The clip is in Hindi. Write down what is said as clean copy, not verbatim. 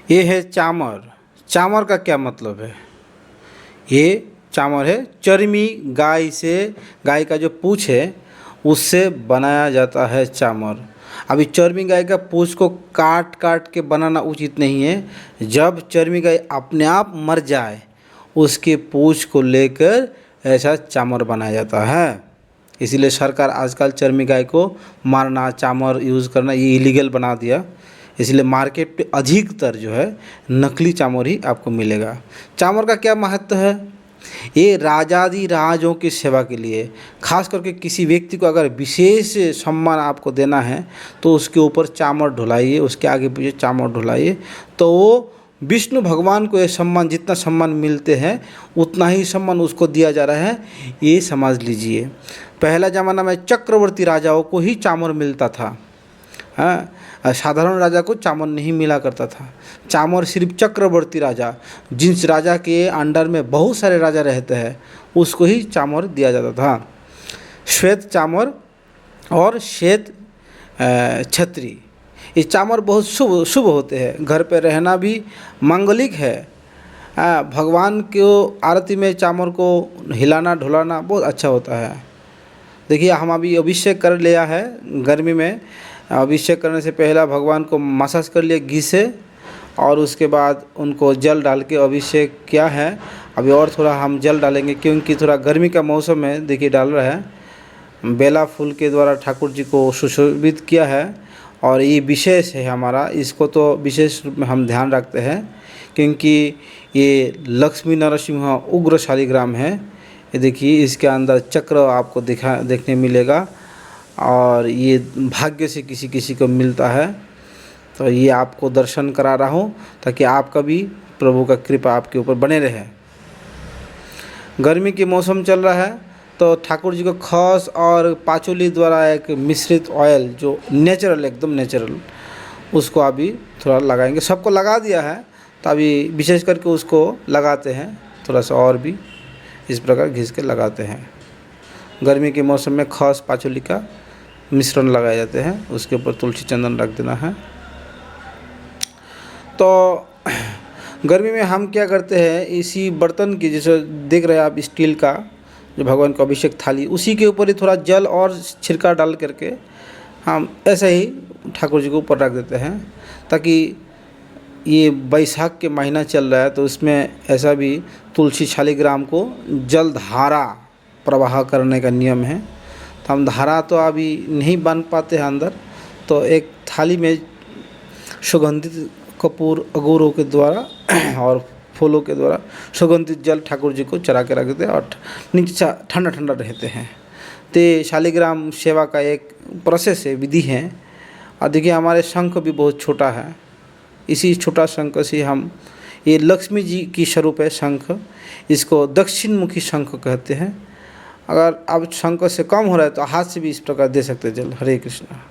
ये है चामर। चामर का क्या मतलब है? ये चामर है चर्मी गाय का जो पूँछ है उससे बनाया जाता है चामर। अभी चर्मी गाय का पूँछ को काट काट के बनाना उचित नहीं है। जब चर्मी गाय अपने आप मर जाए उसके पूँछ को लेकर ऐसा चामर बनाया जाता है। इसीलिए सरकार आजकल चर्मी गाय को मारना, चामर यूज़ करना ये इलीगल बना दिया। इसलिए मार्केट पे अधिकतर जो है नकली चामर ही आपको मिलेगा। चामर का क्या महत्व है? ये राजाधिराजों की सेवा के लिए, खास करके किसी व्यक्ति को अगर विशेष सम्मान आपको देना है तो उसके ऊपर चामर ढुलाइए, उसके आगे पीछे चामर ढुलाइए, तो वो विष्णु भगवान को ये सम्मान, जितना सम्मान मिलते हैं उतना ही सम्मान उसको दिया जा रहा है, ये समझ लीजिए। पहला ज़माना में चक्रवर्ती राजाओं को ही चामर मिलता था। हाँ, साधारण राजा को चामर नहीं मिला करता था। चामर सिर्फ चक्रवर्ती राजा, जिस राजा के अंडर में बहुत सारे राजा रहते हैं उसको ही चामर दिया जाता था। श्वेत चामर और श्वेत छत्री, ये चामर बहुत शुभ शुभ होते हैं। घर पे रहना भी मांगलिक है। भगवान को आरती में चामर को हिलाना ढुलाना बहुत अच्छा होता है। देखिए, हम अभी अभिषेक कर लिया है गर्मी में। अभिषेक करने से पहला भगवान को मसाज कर लिया घी से, और उसके बाद उनको जल डाल के अभिषेक किया है। अभी और थोड़ा हम जल डालेंगे क्योंकि थोड़ा गर्मी का मौसम है। देखिए, डाल रहा है। बेला फूल के द्वारा ठाकुर जी को सुशोभित किया है और ये विशेष है हमारा, इसको तो विशेष रूप में हम ध्यान रखते हैं क्योंकि ये लक्ष्मी नरसिंह उग्र शालिग्राम है। ये देखिए, इसके अंदर चक्र आपको देखने मिलेगा और ये भाग्य से किसी किसी को मिलता है। तो ये आपको दर्शन करा रहा हूँ ताकि आपका भी प्रभु का कृपा आपके ऊपर बने रहे। गर्मी के मौसम चल रहा है तो ठाकुर जी को खस और पाचोली द्वारा एक मिश्रित ऑयल, जो नेचुरल, एकदम नेचुरल, उसको अभी थोड़ा लगाएंगे। सबको लगा दिया है तो अभी विशेष करके उसको लगाते हैं, थोड़ा सा और भी इस प्रकार घिस के लगाते हैं। गर्मी के मौसम में खस पाचोली का मिश्रण लगाए जाते हैं, उसके ऊपर तुलसी चंदन रख देना है। तो गर्मी में हम क्या करते हैं, इसी बर्तन की, जैसे देख रहे हैं आप स्टील का जो भगवान को अभिषेक थाली, उसी के ऊपर ही थोड़ा जल और छिड़का डाल करके हम ऐसे ही ठाकुर जी को ऊपर रख देते हैं, ताकि ये बैसाख के महीना चल रहा है तो इसमें ऐसा भी तुलसी शालिग्राम को जल धारा प्रवाह करने का नियम है। तो हम धारा तो अभी नहीं बन पाते हैं अंदर, तो एक थाली में सुगंधित कपूर अगोरों के द्वारा और फूलों के द्वारा सुगंधित जल ठाकुर जी को चढ़ा के रख देते हैं और नीचे ठंडा ठंडा रहते हैं। तो शालिग्राम सेवा का एक प्रोसेस है, विधि है। और देखिए, हमारे शंख भी बहुत छोटा है। इसी छोटा शंख से हम, ये लक्ष्मी जी की स्वरूप है शंख, इसको दक्षिण मुखी शंख कहते हैं। अगर अब शंख से कम हो रहा है तो हाथ से भी इस प्रकार दे सकते हैं जल। हरे कृष्णा।